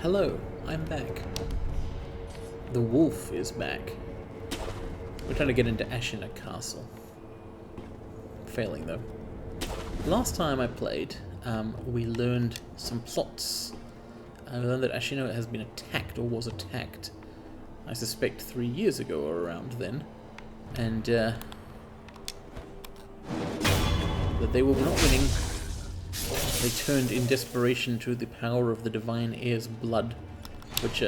Hello, I'm back. The wolf is back. We're trying to get into Ashina Castle. Failing though. Last time I played, we learned some plots. I learned that Ashina has been attacked, or was attacked, I suspect 3 years ago or around then. And that they were not winning. They turned in desperation to the power of the divine heir's blood, which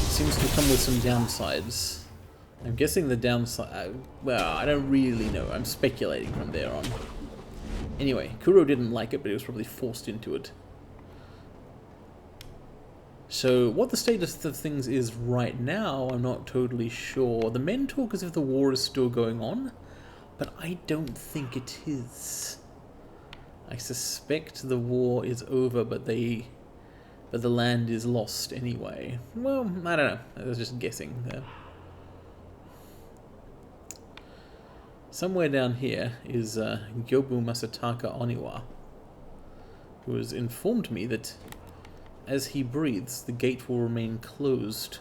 seems to come with some downsides. I'm guessing the downside... well, I don't really know. I'm speculating from there on. Anyway, Kuro didn't like it, but he was probably forced into it. So, what the status of things is right now, I'm not totally sure. The men talk as if the war is still going on, but I don't think it is. I suspect the war is over, but the land is lost anyway. Well, I don't know. I was just guessing there. Somewhere down here is Gyoubu Masataka Oniwa, who has informed me that as he breathes, the gate will remain closed.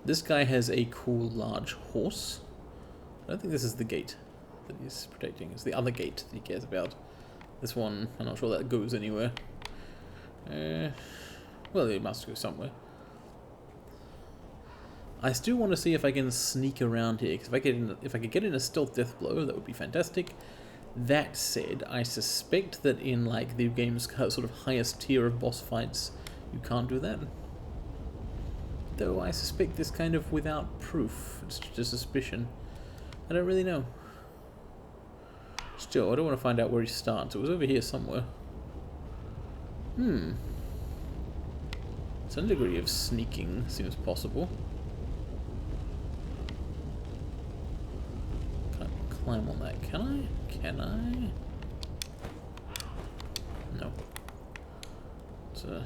This guy has a cool large horse. I don't think this is the gate that he's protecting. It's the other gate that he cares about. This one, I'm not sure that goes anywhere. Well, it must go somewhere. I still want to see if I can sneak around here, because if I could get in a stealth death blow, that would be fantastic. That said, I suspect that in like the game's sort of highest tier of boss fights, you can't do that. Though I suspect this kind of without proof. It's just a suspicion. I don't really know. Still, I don't want to find out where he starts. It was over here somewhere. Some degree of sneaking seems possible. Can't climb on that, can I? Can I? No. It's a...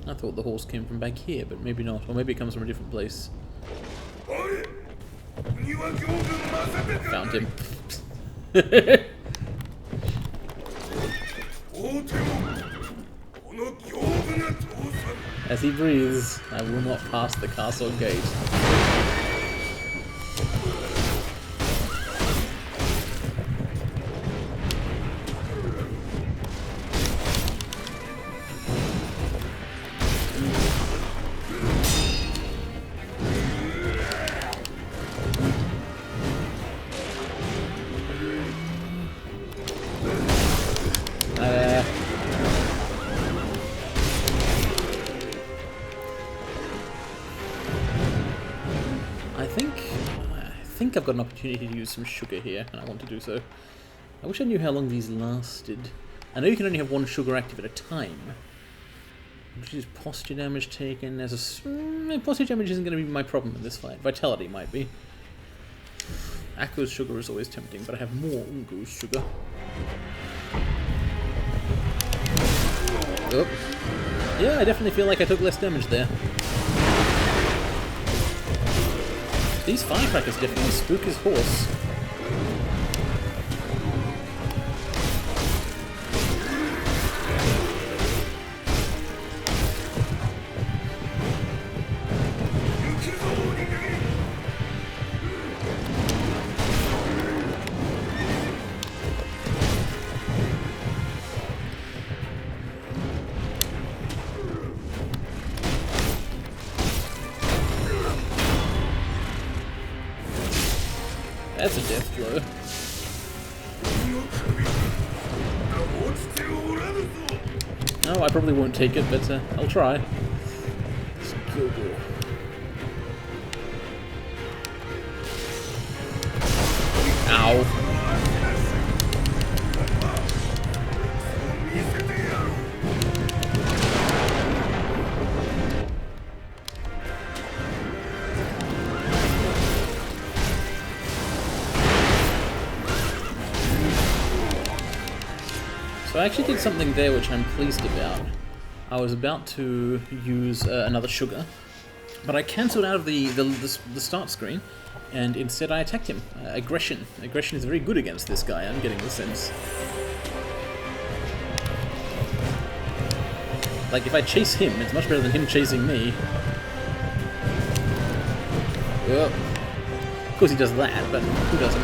I thought the horse came from back here, but maybe not. Or maybe it comes from a different place. Found him. As he breathes, I will not pass the castle gate. I think I've got an opportunity to use some sugar here, and I want to do so. I wish I knew how long these lasted. I know you can only have one sugar active at a time. Which is posture damage taken as a... posture damage isn't going to be my problem in this fight. Vitality might be. Akko's sugar is always tempting, but I have more Ungu's sugar. Oh. Yeah, I definitely feel like I took less damage there. These firecrackers definitely spook his horse. That's a death blow. No, I probably won't take it, but I'll try. Gyoubu. Ow. So I actually did something there which I'm pleased about. I was about to use another sugar, But I cancelled out of the start screen, and instead I attacked him. Aggression. Aggression is very good against this guy, I'm getting the sense. Like, if I chase him, it's much better than him chasing me. Oh. Of course he does that, but who doesn't?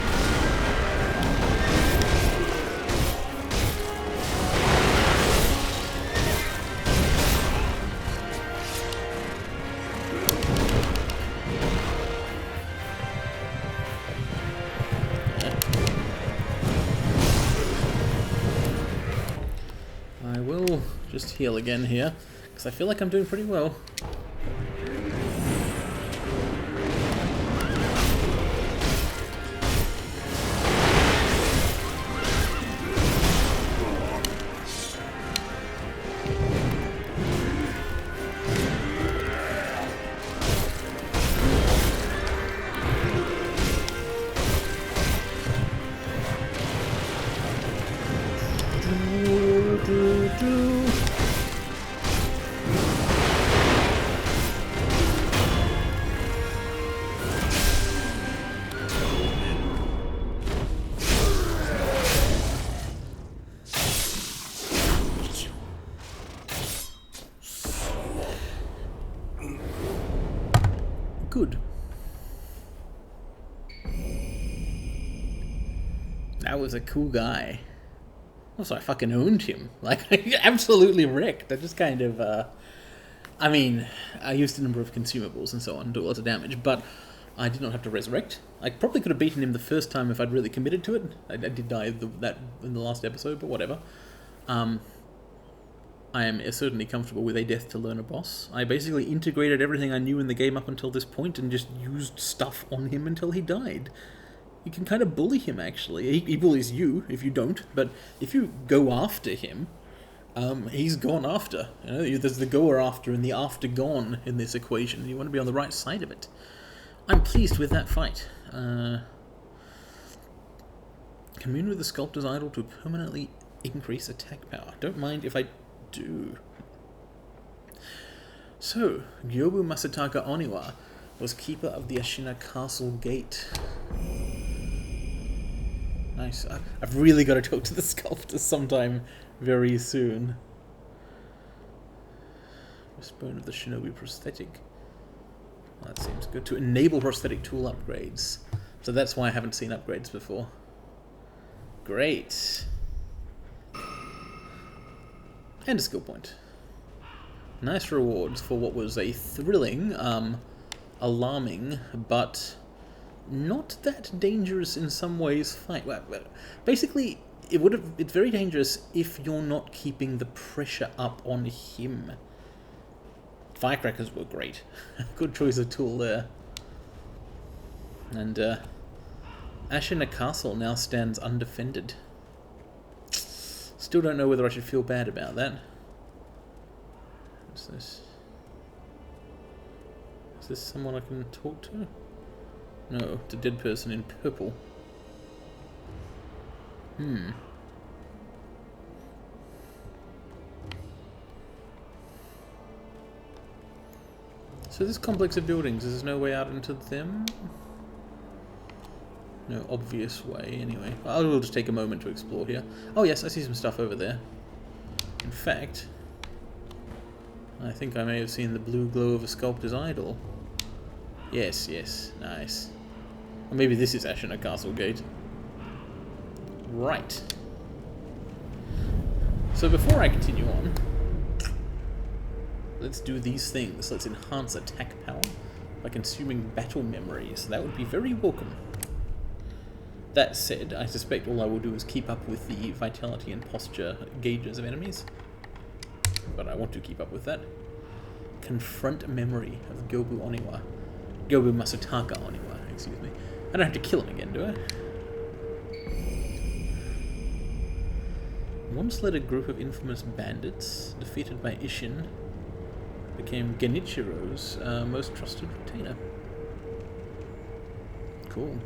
I will just heal again here, because I feel like I'm doing pretty well. Good. That was a cool guy. Also, I fucking owned him. Like, I absolutely wrecked. I just kind of, I mean, I used a number of consumables and so on, do a lot of damage, but I did not have to resurrect. I probably could have beaten him the first time if I'd really committed to it. I did die that in the last episode, but whatever. I am certainly comfortable with a death to learn a boss. I basically integrated everything I knew in the game up until this point and just used stuff on him until he died. You can kind of bully him, actually. He bullies you if you don't, but if you go after him, he's gone after. You know, there's the goer after and the after gone in this equation. You want to be on the right side of it. I'm pleased with that fight. Commune with the sculptor's idol to permanently increase attack power. Don't mind if I do. So, Gyoubu Masataka Oniwa was keeper of the Ashina Castle Gate. Nice. I've really got to talk to the sculptor sometime very soon. Wishbone of the Shinobi prosthetic. Well, that seems good. To enable prosthetic tool upgrades. So that's why I haven't seen upgrades before. Great. And a skill point. Nice rewards for what was a thrilling, alarming, but not that dangerous in some ways fight. Well, basically, it's very dangerous if you're not keeping the pressure up on him. Firecrackers were great. Good choice of tool there. And Ashina Castle now stands undefended. Still don't know whether I should feel bad about that. What's this? Is this someone I can talk to? No, it's a dead person in purple. So this complex of buildings, there's no way out into them? No obvious way, anyway. I will just take a moment to explore here. Oh yes, I see some stuff over there. In fact, I think I may have seen the blue glow of a sculptor's idol. Yes, yes, nice. Or maybe this is Ashina Castle Gate. Right. So before I continue on, let's do these things. Let's enhance attack power by consuming battle memories. That would be very welcome. That said, I suspect all I will do is keep up with the vitality and posture gauges of enemies. But I want to keep up with that. Confront memory of Gyoubu Oniwa. Gyoubu Masataka Oniwa, excuse me. I don't have to kill him again, do I? Once led a group of infamous bandits, defeated by Ishin, became Genichiro's most trusted retainer. Cool.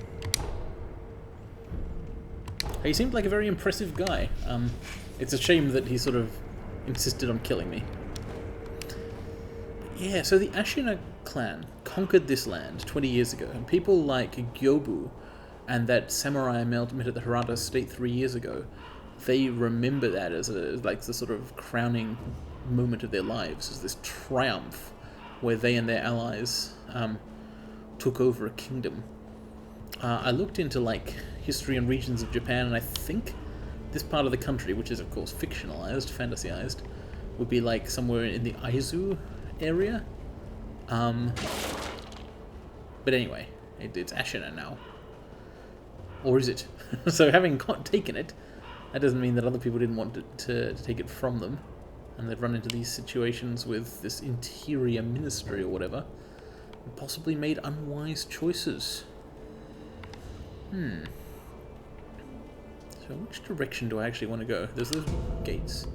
He seemed like a very impressive guy. It's a shame that he sort of insisted on killing me. Yeah, so the Ashina clan, conquered this land 20 years ago, and people like Gyoubu and that samurai I met at the Hirata Estate 3 years ago, they remember that as like the sort of crowning moment of their lives, as this triumph where they and their allies took over a kingdom. I looked into like history and regions of Japan, and I think this part of the country, which is of course fictionalized, fantasized, would be like somewhere in the Aizu area. But anyway, it's Ashina now. Or is it? So having taken it, that doesn't mean that other people didn't want to take it from them, and they'd run into these situations with this interior ministry or whatever, and possibly made unwise choices. So which direction do I actually want to go? There's those gates.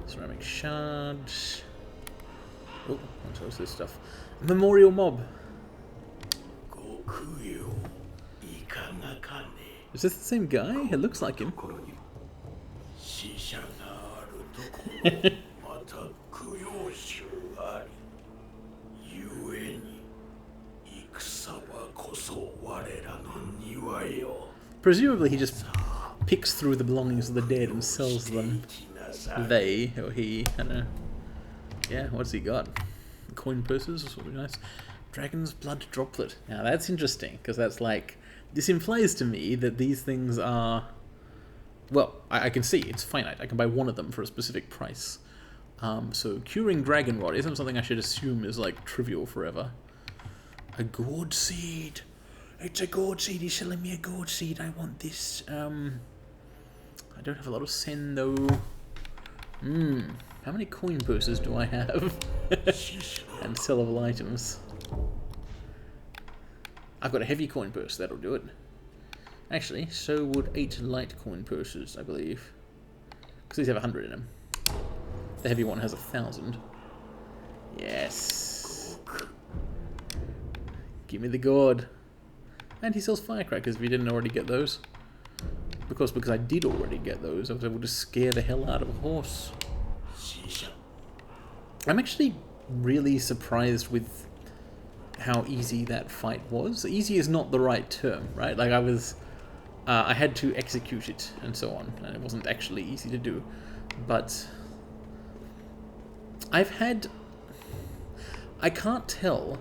Ceramic shards. Oh, what's this stuff? Memorial Mob. Is this the same guy? It looks like him. Presumably he just picks through the belongings of the dead and sells them. They, or he, I don't know. Yeah, what's he got? Coin purses, this would be nice. Dragon's blood droplet. Now that's interesting, because that's like... This implies to me that these things are... Well, I can see, it's finite. I can buy one of them for a specific price. So curing dragon rot isn't something I should assume is like trivial forever. A gourd seed! It's a gourd seed, he's selling me a gourd seed, I want this. I don't have a lot of sen though. How many coin purses do I have? And sellable items. I've got a heavy coin purse, that'll do it. Actually, so would 8 light coin purses, I believe. Because these have 100 in them. The heavy one has 1,000. Yes. Give me the gourd. And he sells firecrackers if you didn't already get those. Because I did already get those, I was able to scare the hell out of a horse. I'm actually really surprised with how easy that fight was. Easy is not the right term, right? Like I had to execute it and so on, and it wasn't actually easy to do. But I can't tell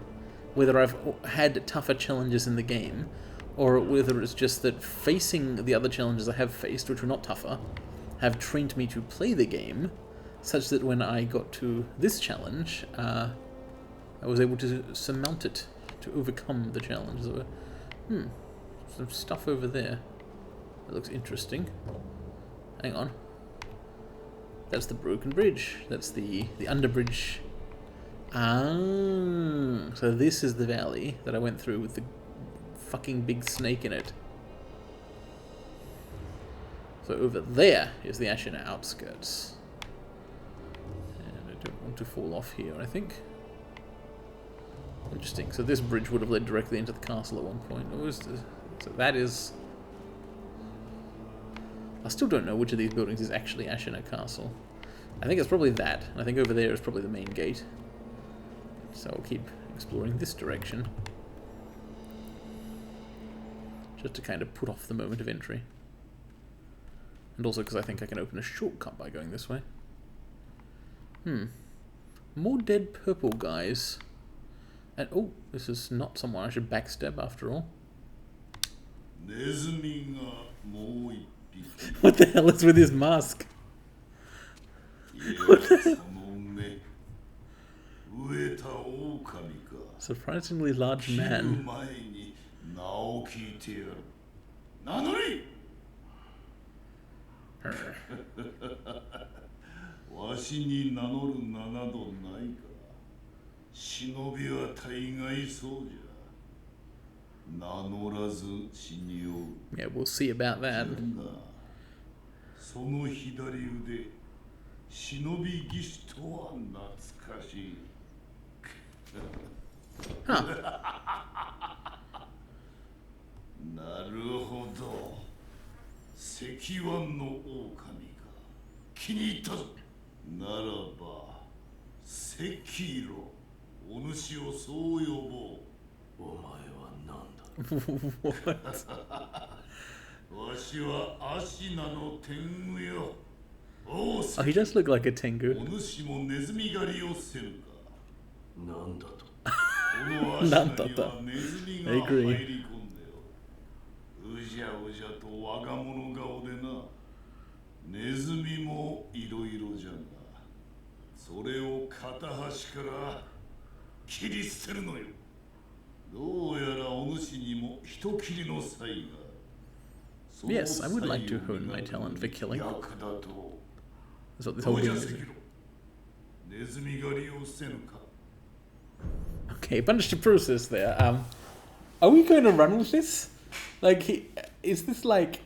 whether I've had tougher challenges in the game, or whether it's just that facing the other challenges I have faced, which were not tougher, have trained me to play the game, such that when I got to this challenge, I was able to surmount it, to overcome the challenge. So, some stuff over there. That looks interesting. Hang on. That's the broken bridge. That's the underbridge. Ah, so this is the valley that I went through with the fucking big snake in it. So over there is the Ashina outskirts. And I don't want to fall off here, I think. Interesting. So this bridge would have led directly into the castle at one point. So that is... I still don't know which of these buildings is actually Ashina Castle. I think it's probably that. And I think over there is probably the main gate. So I'll keep exploring this direction. Just to kind of put off the moment of entry. And also because I think I can open a shortcut by going this way. More dead purple guys. And oh, this is not someone I should backstab after all. What the hell is with his mask? What the hell? Surprisingly large man. Yeah, we'll see about that. Huh. What? わしは芦名の天狗よ。おう、Oh, he does look like a Tengu. お主もネズミ狩りをせぬか。なんだと。このなんだと。芦名にはネズミが I 入 agree. り込んでよ。うじゃうじゃと我が物顔でな。ネズミもいろいろじゃが、それを片端から切り捨てるのよ。どうやらお主にも人斬りの才がある。 Yes, I would like to hone my talent for killing. 役だと。 That's what this ど whole うじゃ game セ is. キロ。ネズミ狩りをせぬか。 Okay, bunch to process there. Are we going to run with this? Like, is this like,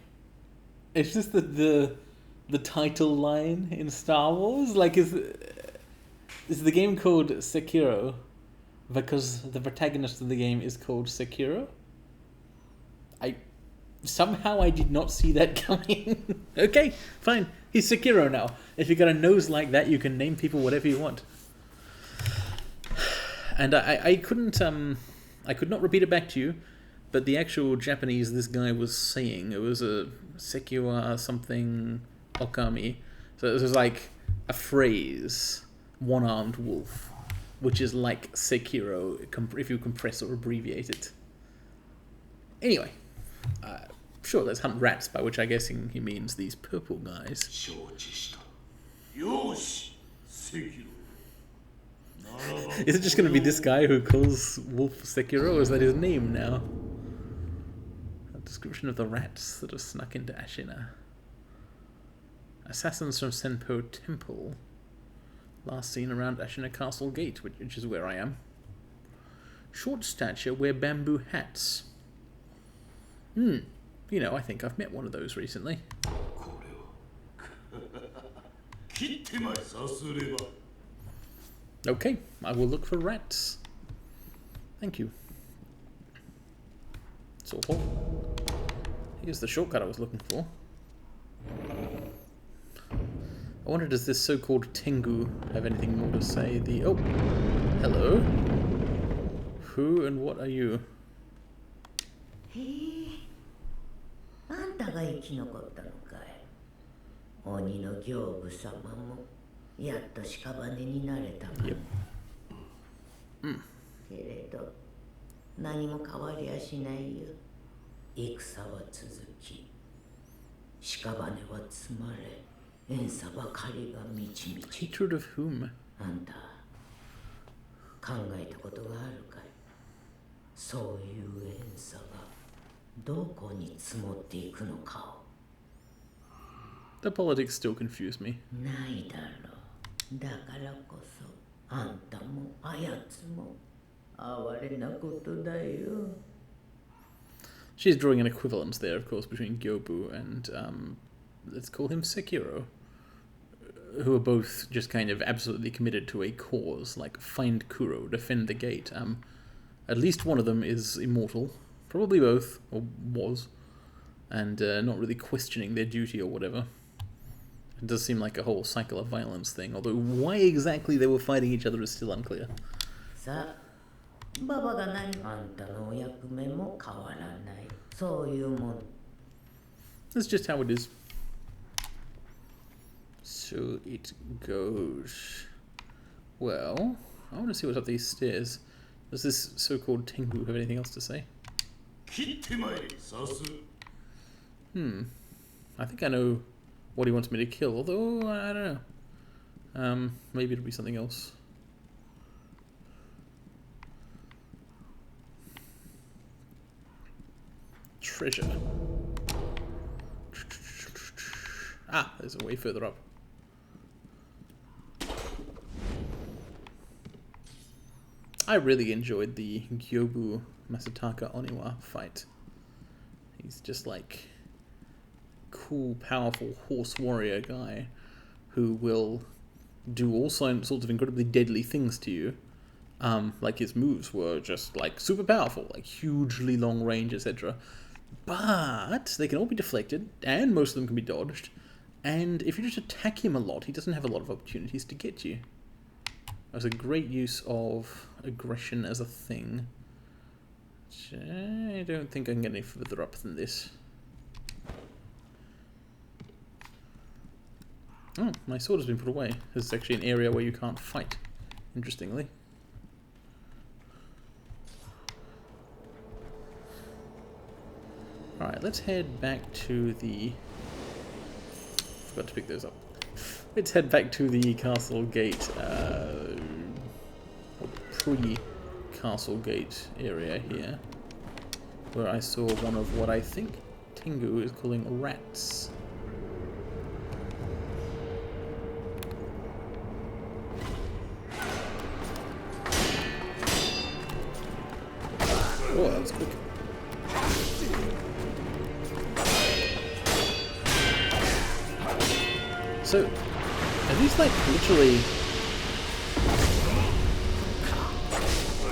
is this the title line in Star Wars? Like, is the game called Sekiro because the protagonist of the game is called Sekiro? Somehow I did not see that coming. Okay, fine. He's Sekiro now. If you got a nose like that, you can name people whatever you want. And I couldn't I could not repeat it back to you, but the actual Japanese this guy was saying, it was a Sekiwa something Okami. So it was like a phrase, one-armed wolf, which is like Sekiro if you compress or abbreviate it. Anyway, sure, let's hunt rats, by which I guess he means these purple guys. 承知した。よし、セキロ。 Is it just going to be this guy who calls Wolf Sekiro, or is that his name now? A description of the rats that have snuck into Ashina. Assassins from Senpo Temple. Last seen around Ashina Castle Gate, which is where I am. Short stature, wear bamboo hats. You know, I think I've met one of those recently. Okay, I will look for rats. Thank you. So, here's the shortcut I was looking for. I wonder, does this so-called Tengu have anything more to say? Oh, hello. Who and what are you? あんたが生き残ったのかい。鬼の行部様もやっと屍になれたもん。けれど何も変わりやしないよ。戦は続き、屍は積まれ、怨嗟ばかりが満ち満ち。 Hatred of whom? あんた考えたことがあるかい。そういう怨嗟がどこに積もっていくのかを。 The politics still confuse me. ないだろう。だからこそあんたもあやつも哀れなことだよ。 She's drawing an equivalence there, of course, between Gyoubu and, let's call him Sekiro, who are both just kind of absolutely committed to a cause, like find Kuro, defend the gate. At least one of them is immortal, probably both, or was, and not really questioning their duty or whatever. It does seem like a whole cycle of violence thing, although why exactly they were fighting each other is still unclear. さあ、ババが何あんたのお役目も変わらない。そういうもん。 That's just how it is. So it goes. Well, I want to see what's up these stairs. Does this so-called Tengu have anything else to say? I think I know what he wants me to kill, although I don't know. Maybe it'll be something else. Treasure. Ah, there's a way further up. I really enjoyed the Gyoubu Masataka Oniwa fight. He's just like cool, powerful horse warrior guy who will do all sorts of incredibly deadly things to you. Like his moves were just like super powerful, like hugely long range, etc. But they can all be deflected, and most of them can be dodged. And if you just attack him a lot, he doesn't have a lot of opportunities to get you. That's a great use of aggression as a thing. I don't think I can get any further up than this. Oh, my sword has been put away. This is actually an area where you can't fight, interestingly. Alright, let's head back to the... Forgot to pick those up. Let's head back to the castle gate, or pre-castle gate area here, where I saw one of what I think Tengu is calling rats. Oh, that was quick. So, are these like literally...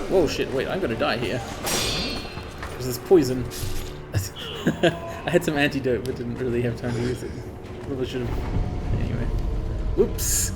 Whoa, shit, wait, I'm gonna die here. Because there's poison. I had some antidote but didn't really have time to use it. Probably should have... Anyway. Whoops!